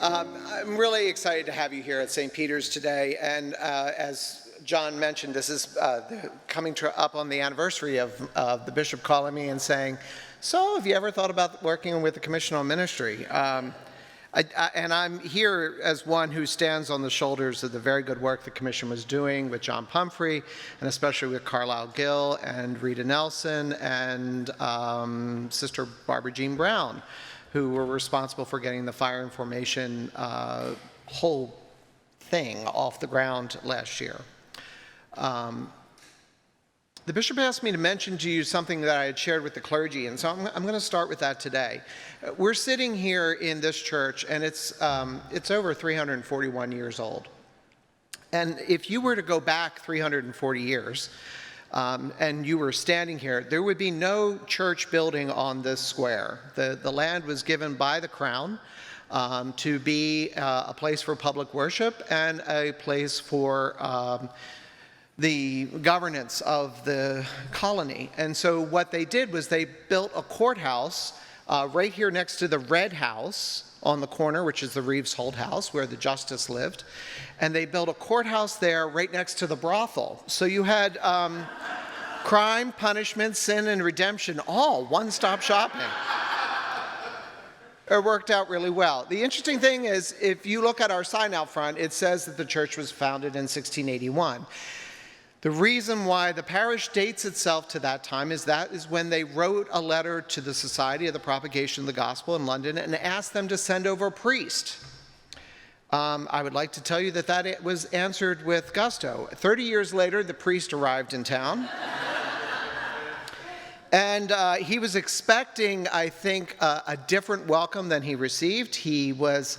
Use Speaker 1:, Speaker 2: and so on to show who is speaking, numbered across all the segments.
Speaker 1: I'm really excited to have you here at St. Peter's today, and as John mentioned, this is coming up on the anniversary of the bishop calling me and saying, so have you ever thought about working with the Commission on Ministry? And I'm here as one who stands on the shoulders of the very good work the Commission was doing with John Pumphrey, and especially with Carlisle Gill and Rita Nelson and Sister Barbara Jean Brown, who were responsible for getting the fire information whole thing off the ground last year. The bishop asked me to mention to you something that I had shared with the clergy, and so I'm going to start with that today. We're sitting here in this church, and it's over 341 years old. And if you were to go back 340 years, and you were standing here, there would be no church building on this square. The land was given by the Crown to be a place for public worship and a place for the governance of the colony. And so what they did was they built a courthouse right here next to the Red House on the corner, which is the Reeves Holt House, where the justice lived. And they built a courthouse there right next to the brothel. So you had crime, punishment, sin, and redemption, all one-stop shopping. It worked out really well. The interesting thing is, if you look at our sign out front, it says that the church was founded in 1681. The reason why the parish dates itself to that time is when they wrote a letter to the Society of the Propagation of the Gospel in London and asked them to send over a priest. I would like to tell you that it was answered with gusto. 30 years later, the priest arrived in town. And he was expecting, I think, a different welcome than he received. He was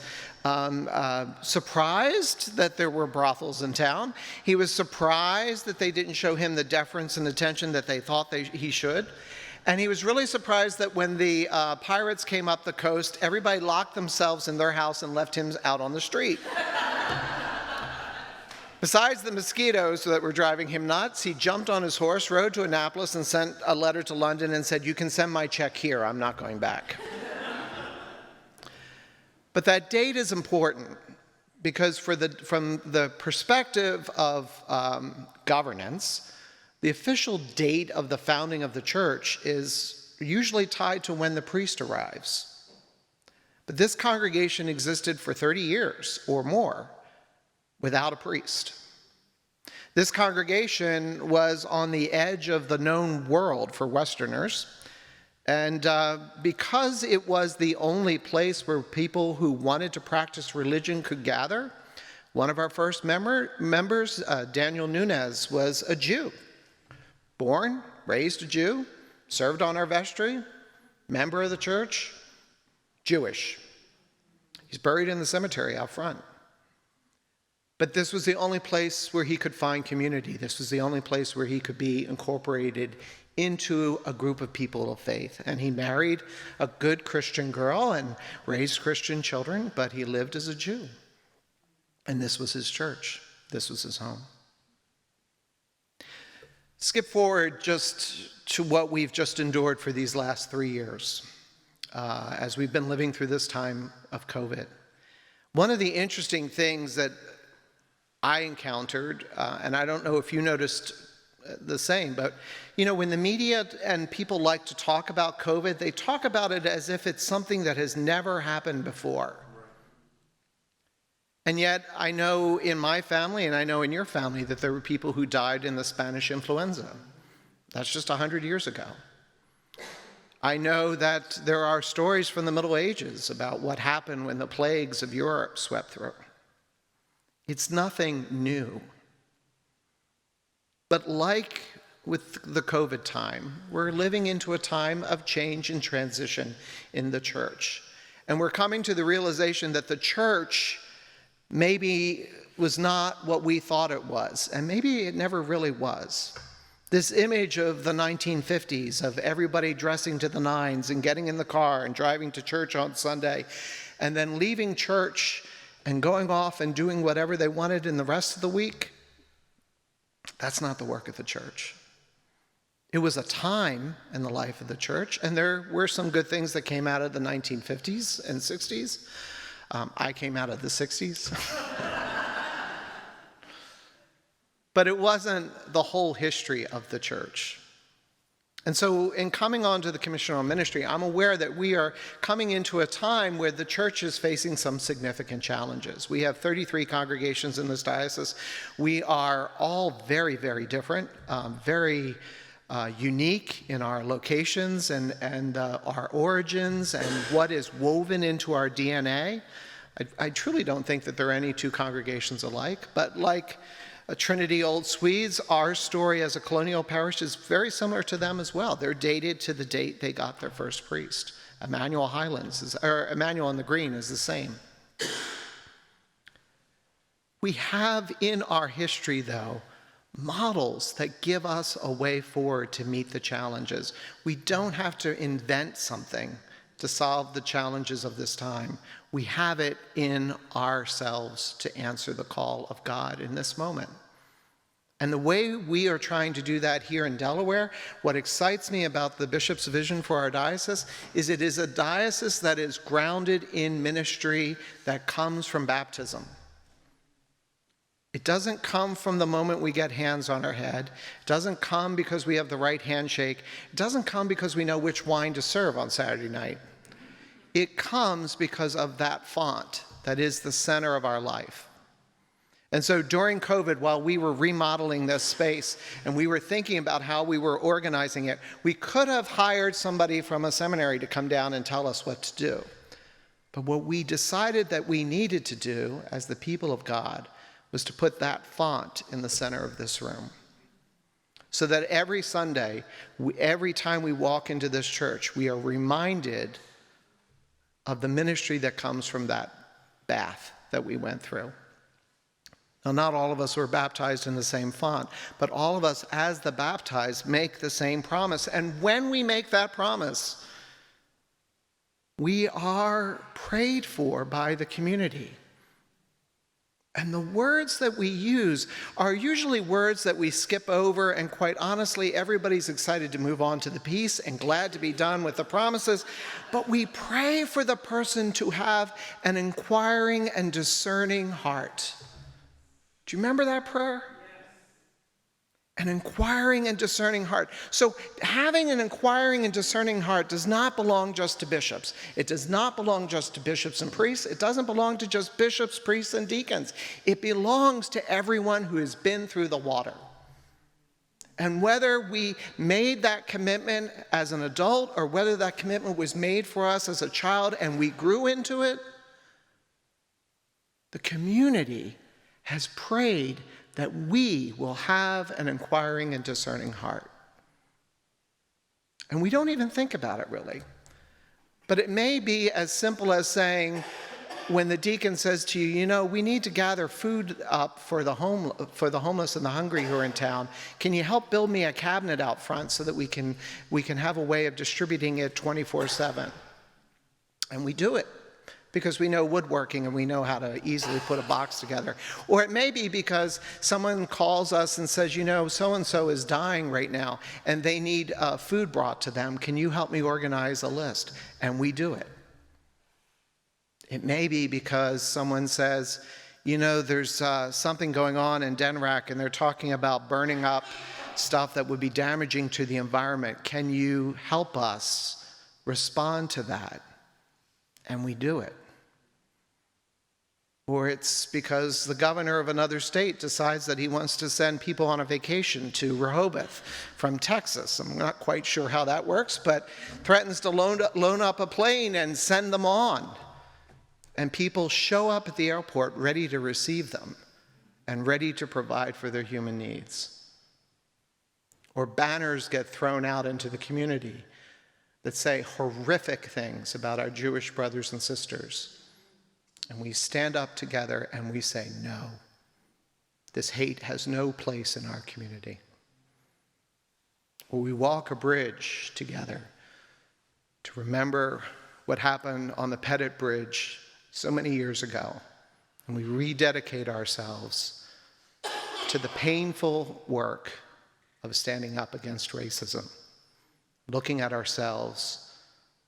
Speaker 1: surprised that there were brothels in town. He was surprised that they didn't show him the deference and attention that they thought he should. And he was really surprised that when the pirates came up the coast, everybody locked themselves in their house and left him out on the street. Besides the mosquitoes that were driving him nuts, he jumped on his horse, rode to Annapolis, and sent a letter to London and said, "You can send my check here, I'm not going back." But that date is important because from the perspective of governance, the official date of the founding of the church is usually tied to when the priest arrives. But this congregation existed for 30 years or more without a priest. This congregation was on the edge of the known world for Westerners. And because it was the only place where people who wanted to practice religion could gather, one of our first members, Daniel Nunez, was a Jew. Born, raised a Jew, served on our vestry, member of the church, Jewish. He's buried in the cemetery out front. But this was the only place where he could find community. This was the only place where he could be incorporated into a group of people of faith. And he married a good Christian girl and raised Christian children, but he lived as a Jew. And this was his church. This was his home. Skip forward just to what we've just endured for these last 3 years as we've been living through this time of COVID. One of the interesting things that I encountered, and I don't know if you noticed the same, but when the media and people like to talk about COVID, they talk about it as if it's something that has never happened before. And yet I know in my family and I know in your family that there were people who died in the Spanish influenza. That's just 100 years ago. I know that there are stories from the Middle Ages about what happened when the plagues of Europe swept through. It's nothing new. But like with the COVID time, we're living into a time of change and transition in the church. And we're coming to the realization that the church maybe was not what we thought it was, and maybe it never really was. This image of the 1950s, of everybody dressing to the nines and getting in the car and driving to church on Sunday, and then leaving church and going off and doing whatever they wanted in the rest of the week, that's not the work of the church. It was a time in the life of the church, and there were some good things that came out of the 1950s and 60s, I came out of the 60s. But it wasn't the whole history of the church. And so in coming on to the Commission on Ministry, I'm aware that we are coming into a time where the church is facing some significant challenges. We have 33 congregations in this diocese. We are all very, very different, very unique in our locations and our origins and what is woven into our DNA. I truly don't think that there are any two congregations alike, but like Trinity Old Swedes, our story as a colonial parish is very similar to them as well. They're dated to the date they got their first priest. Emmanuel Highlands, or Emmanuel in the Green is the same. We have in our history, though, models that give us a way forward to meet the challenges. We don't have to invent something to solve the challenges of this time. We have it in ourselves to answer the call of God in this moment. And the way we are trying to do that here in Delaware, what excites me about the bishop's vision for our diocese is it is a diocese that is grounded in ministry that comes from baptism. It doesn't come from the moment we get hands on our head. It doesn't come because we have the right handshake. It doesn't come because we know which wine to serve on Saturday night. It comes because of that font that is the center of our life. And so during COVID, while we were remodeling this space and we were thinking about how we were organizing it, we could have hired somebody from a seminary to come down and tell us what to do. But what we decided that we needed to do as the people of God was to put that font in the center of this room. So that every Sunday, every time we walk into this church, we are reminded of the ministry that comes from that bath that we went through. Now, not all of us were baptized in the same font, but all of us as the baptized make the same promise. And when we make that promise, we are prayed for by the community. And the words that we use are usually words that we skip over, and quite honestly, everybody's excited to move on to the peace and glad to be done with the promises. But we pray for the person to have an inquiring and discerning heart. Do you remember that prayer? An inquiring and discerning heart. So having an inquiring and discerning heart does not belong just to bishops. It does not belong just to bishops and priests. It doesn't belong to just bishops, priests, and deacons. It belongs to everyone who has been through the water. And whether we made that commitment as an adult or whether that commitment was made for us as a child and we grew into it, the community has prayed that we will have an inquiring and discerning heart. And we don't even think about it really. But it may be as simple as saying, when the deacon says to you, you know, we need to gather food up for the homeless and the hungry who are in town. Can you help build me a cabinet out front so that we can have a way of distributing it 24/7? And we do it because we know woodworking and we know how to easily put a box together. Or it may be because someone calls us and says, you know, so-and-so is dying right now and they need food brought to them. Can you help me organize a list? And we do it. It may be because someone says, you know, there's something going on in Denrac and they're talking about burning up stuff that would be damaging to the environment. Can you help us respond to that? And we do it. Or it's because the governor of another state decides that he wants to send people on a vacation to Rehoboth from Texas. I'm not quite sure how that works, but threatens to loan up a plane and send them on. And people show up at the airport ready to receive them and ready to provide for their human needs. Or banners get thrown out into the community that say horrific things about our Jewish brothers and sisters. And we stand up together and we say, no, this hate has no place in our community. Or we walk a bridge together to remember what happened on the Pettit Bridge so many years ago. And we rededicate ourselves to the painful work of standing up against racism, looking at ourselves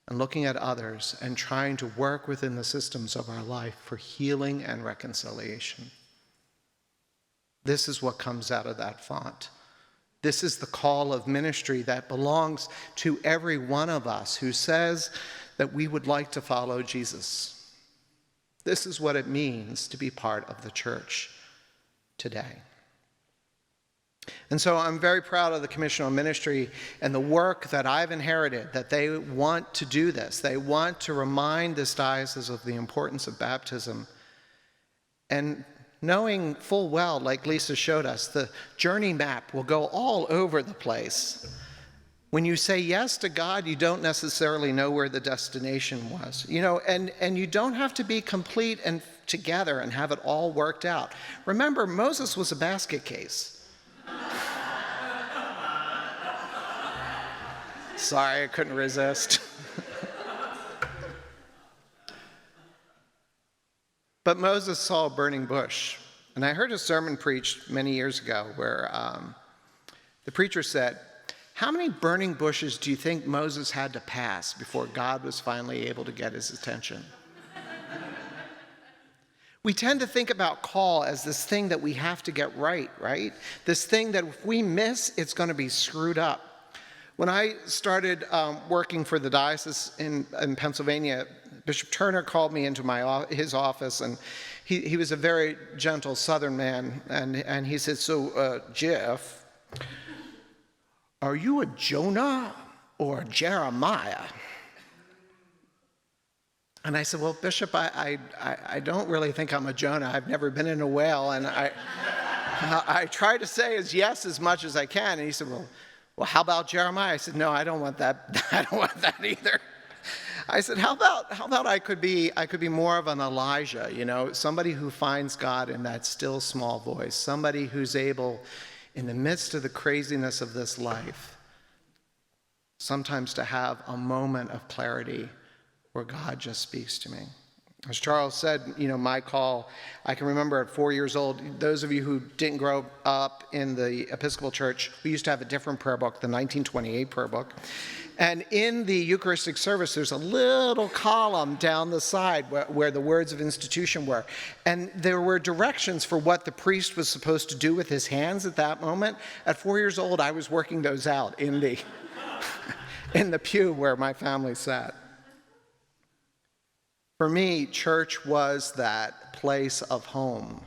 Speaker 1: and looking at others and trying to work within the systems of our life for healing and reconciliation. This is what comes out of that font. This is the call of ministry that belongs to every one of us who says that we would like to follow Jesus. This is what it means to be part of the church today. And so I'm very proud of the Commission on Ministry and the work that I've inherited, that they want to do this. They want to remind this diocese of the importance of baptism. And knowing full well, like Lisa showed us, the journey map will go all over the place. When you say yes to God, you don't necessarily know where the destination was. And you don't have to be complete and together and have it all worked out. Remember, Moses was a basket case. Sorry, I couldn't resist. But Moses saw a burning bush. And I heard a sermon preached many years ago where the preacher said, how many burning bushes do you think Moses had to pass before God was finally able to get his attention? We tend to think about call as this thing that we have to get right? This thing that if we miss, it's going to be screwed up. When I started working for the diocese in Pennsylvania, Bishop Turner called me into his office, and he was a very gentle Southern man, and he said, so Jeff, are you a Jonah or a Jeremiah? And I said, well, Bishop, I don't really think I'm a Jonah. I've never been in a whale, and I try to say yes as much as I can. And he said, well, how about Jeremiah? I said, no, I don't want that. I don't want that either. I said, how about I could be more of an Elijah, somebody who finds God in that still small voice, somebody who's able, in the midst of the craziness of this life, sometimes to have a moment of clarity where God just speaks to me. As Charles said, my call, I can remember at 4 years old, those of you who didn't grow up in the Episcopal Church, we used to have a different prayer book, the 1928 prayer book. And in the Eucharistic service, there's a little column down the side where the words of institution were. And there were directions for what the priest was supposed to do with his hands at that moment. At 4 years old, I was working those out in the pew where my family sat. For me, church was that place of home,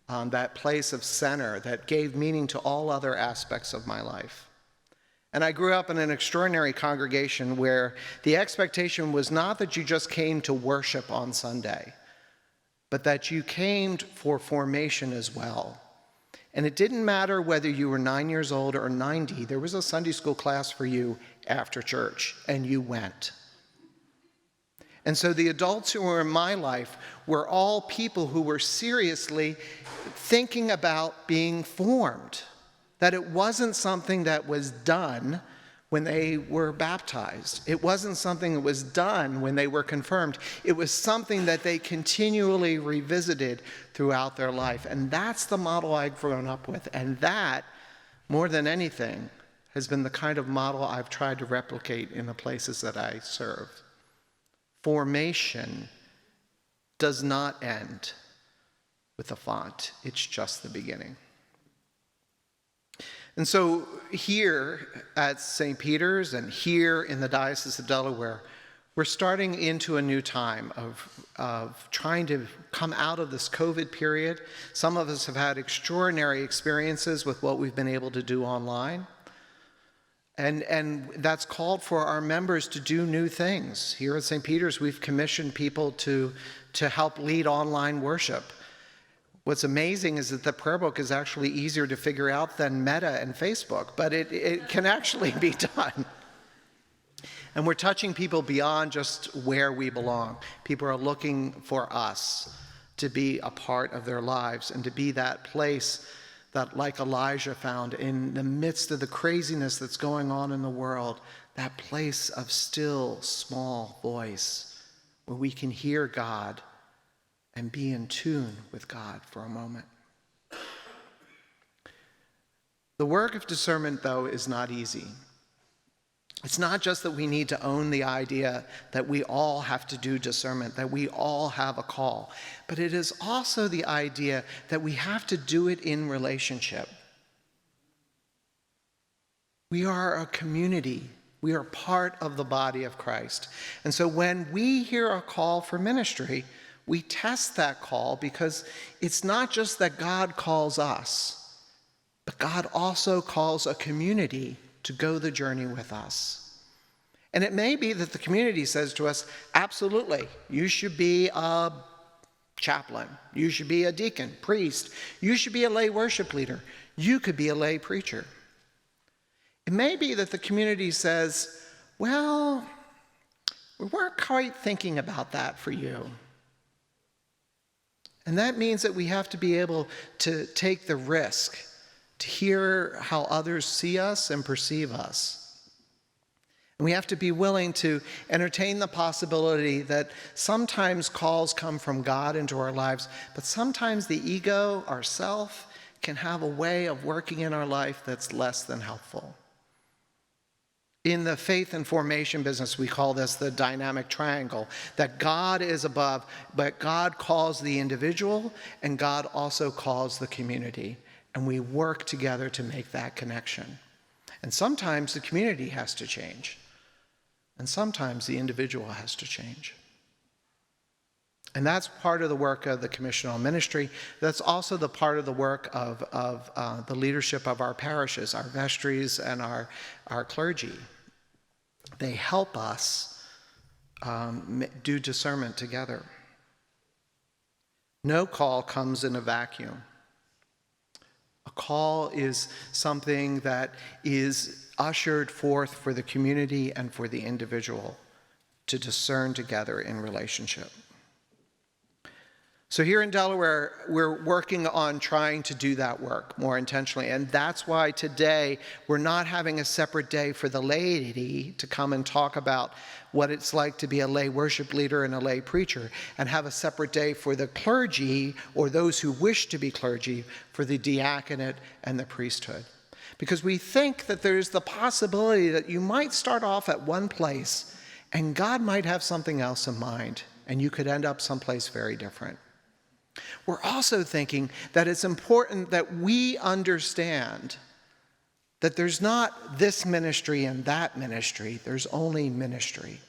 Speaker 1: that place of center that gave meaning to all other aspects of my life. And I grew up in an extraordinary congregation where the expectation was not that you just came to worship on Sunday, but that you came for formation as well. And it didn't matter whether you were 9 years old or 90, there was a Sunday school class for you after church, and you went. And so the adults who were in my life were all people who were seriously thinking about being formed, that it wasn't something that was done when they were baptized. It wasn't something that was done when they were confirmed. It was something that they continually revisited throughout their life. And that's the model I've grown up with. And that, more than anything, has been the kind of model I've tried to replicate in the places that I serve. Formation does not end with the font. It's just the beginning. And so here at St. Peter's and here in the Diocese of Delaware, we're starting into a new time of trying to come out of this COVID period. Some of us have had extraordinary experiences with what we've been able to do online. And that's called for our members to do new things. Here at St. Peter's, we've commissioned people to help lead online worship. What's amazing is that the prayer book is actually easier to figure out than Meta and Facebook, but it can actually be done. And we're touching people beyond just where we belong. People are looking for us to be a part of their lives and to be that place that, like Elijah found in the midst of the craziness that's going on in the world, that place of still, small voice where we can hear God and be in tune with God for a moment. The work of discernment, though, is not easy. It's not just that we need to own the idea that we all have to do discernment, that we all have a call, but it is also the idea that we have to do it in relationship. We are a community. We are part of the body of Christ. And so when we hear a call for ministry, we test that call, because it's not just that God calls us, but God also calls a community to go the journey with us. And it may be that the community says to us, absolutely, you should be a chaplain, you should be a deacon, priest, you should be a lay worship leader, you could be a lay preacher. It may be that the community says, well, we weren't quite thinking about that for you. And that means that we have to be able to take the risk to hear how others see us and perceive us. And we have to be willing to entertain the possibility that sometimes calls come from God into our lives, but sometimes the ego, ourself, can have a way of working in our life that's less than helpful. In the faith and formation business, we call this the dynamic triangle, that God is above, but God calls the individual, and God also calls the community. And we work together to make that connection. And sometimes the community has to change, and sometimes the individual has to change. And that's part of the work of the commissional ministry. That's also the part of the work of the leadership of our parishes, our vestries, and our clergy. They help us do discernment together. No call comes in a vacuum. A call is something that is ushered forth for the community and for the individual to discern together in relationship. So here in Delaware, we're working on trying to do that work more intentionally. And that's why today we're not having a separate day for the laity to come and talk about what it's like to be a lay worship leader and a lay preacher, and have a separate day for the clergy, or those who wish to be clergy, for the diaconate and the priesthood. Because we think that there's the possibility that you might start off at one place and God might have something else in mind, and you could end up someplace very different. We're also thinking that it's important that we understand that there's not this ministry and that ministry, there's only ministry.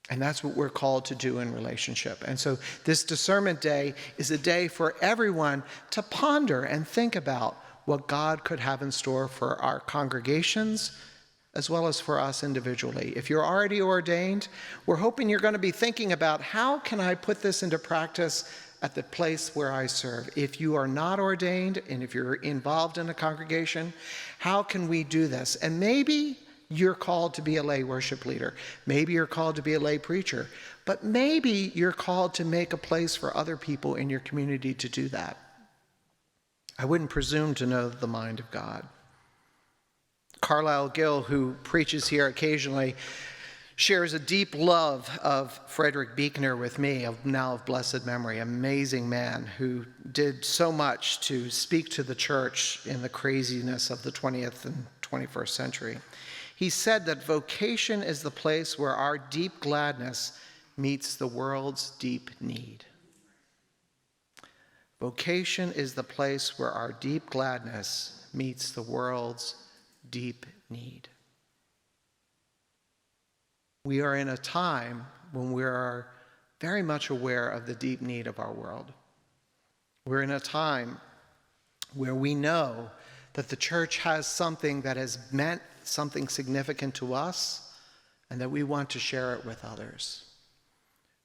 Speaker 1: And that's what we're called to do in relationship. And so this discernment day is a day for everyone to ponder and think about what God could have in store for our congregations, as well as for us individually. If you're already ordained, we're hoping you're going to be thinking about, how can I put this into practice at the place where I serve? If you are not ordained, and if you're involved in a congregation, how can we do this? And maybe you're called to be a lay worship leader. Maybe you're called to be a lay preacher. But maybe you're called to make a place for other people in your community to do that. I wouldn't presume to know the mind of God. Carlisle Gill, who preaches here occasionally, shares a deep love of Frederick Buechner with me, now of blessed memory, amazing man who did so much to speak to the church in the craziness of the 20th and 21st century. He said that vocation is the place where our deep gladness meets the world's deep need. Vocation is the place where our deep gladness meets the world's deep need. We are in a time when we are very much aware of the deep need of our world. We're in a time where we know that the church has something that has meant something significant to us, and that we want to share it with others.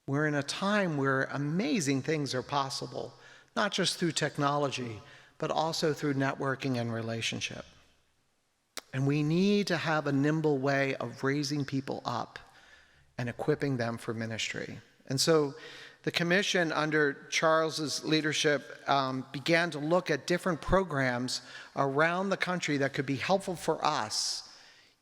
Speaker 1: We're in a time where amazing things are possible, not just through technology, but also through networking and relationship. And we need to have a nimble way of raising people up and equipping them for ministry. And so the commission under Charles's leadership began to look at different programs around the country that could be helpful for us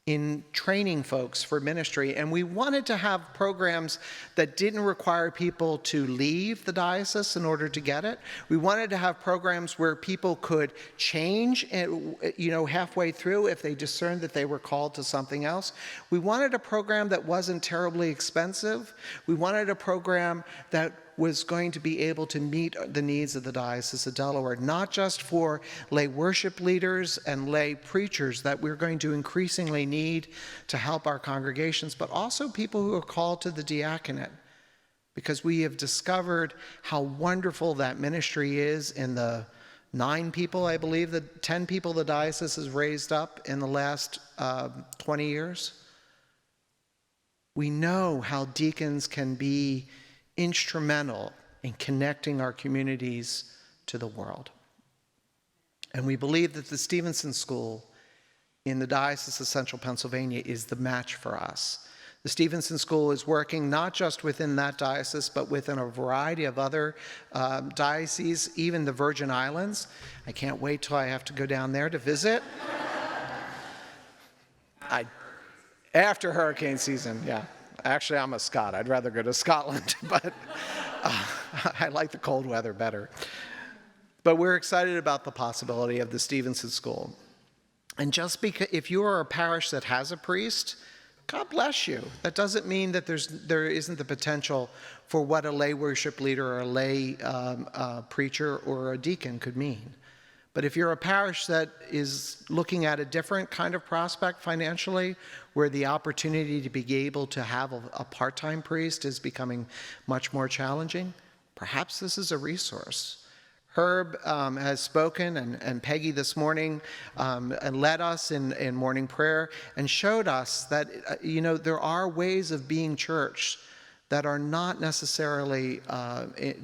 Speaker 1: in training folks for ministry. And we wanted to have programs that didn't require people to leave the diocese in order to get it. We wanted to have programs where people could change, halfway through if they discerned that they were called to something else. We wanted a program that wasn't terribly expensive. We wanted a program that was going to be able to meet the needs of the Diocese of Delaware, not just for lay worship leaders and lay preachers that we're going to increasingly need to help our congregations, but also people who are called to the diaconate, because we have discovered how wonderful that ministry is in the 10 people the diocese has raised up in the last 20 years. We know how deacons can be instrumental in connecting our communities to the world. And we believe that the Stevenson School in the Diocese of Central Pennsylvania is the match for us. The Stevenson School is working not just within that diocese, but within a variety of other dioceses, even the Virgin Islands. I can't wait till I have to go down there to visit. After hurricane season, yeah. Actually, I'm a Scot. I'd rather go to Scotland, but I like the cold weather better. But we're excited about the possibility of the Stevenson School. And just because if you are a parish that has a priest, God bless you. That doesn't mean that there isn't the potential for what a lay worship leader or a lay preacher or a deacon could mean. But if you're a parish that is looking at a different kind of prospect financially, where the opportunity to be able to have a part-time priest is becoming much more challenging, perhaps this is a resource. Herb has spoken, and Peggy this morning, and led us in morning prayer and showed us that, there are ways of being church that are not necessarily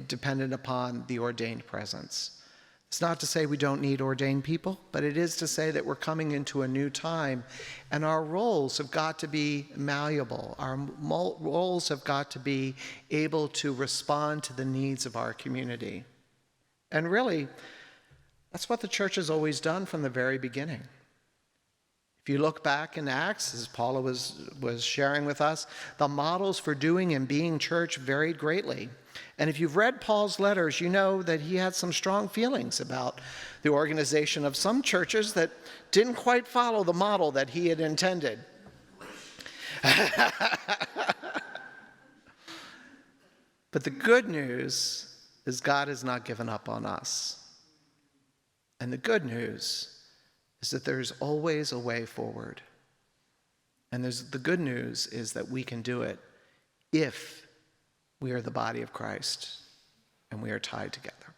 Speaker 1: dependent upon the ordained presence. It's not to say we don't need ordained people, but it is to say that we're coming into a new time, and our roles have got to be malleable. Our roles have got to be able to respond to the needs of our community. And really, that's what the church has always done from the very beginning. If you look back in Acts, as Paula was sharing with us, the models for doing and being church varied greatly. And if you've read Paul's letters, you know that he had some strong feelings about the organization of some churches that didn't quite follow the model that he had intended. But the good news is God has not given up on us. And the good news is that there's always a way forward. And the good news is that we can do it if we are the body of Christ and we are tied together.